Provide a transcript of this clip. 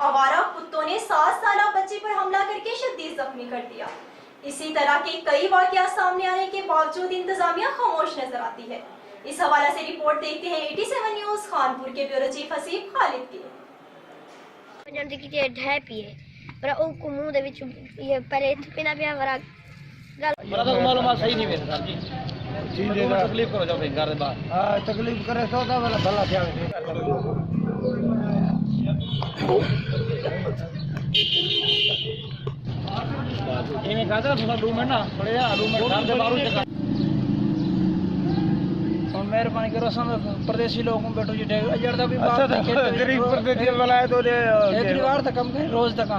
आवारा कुत्तों ने 7 साल बच्चे पर हमला करके शदीद जख्मी कर दिया। इसी तरह के कई वाकया सामने आने के बावजूद इंतजामिया खामोश नजर आती है। इस हवाले से रिपोर्ट देखते हैं 87 न्यूज खानपुर के ब्यूरो चीफ हसीब खालिद की। पर ओ कुमू दे विच ये पहले पिना पिया वरा गल बड़ा तो मालूम सही नहीं मेरे सर जी जी दे तकलीफ करो जाओ घर दे बाहर हां तकलीफ करे सौदा वाला भला ध्यान दे इन्हें कहा था थोड़ा रूम है ना थोड़े यार रूम में घर से बाहर जगह और मेहरबानी करो सब परदेसी लोगों को बैठो जी अजड़ दा भी बात गरीब परदेसी वाला है तो परिवार तक कम रोज तक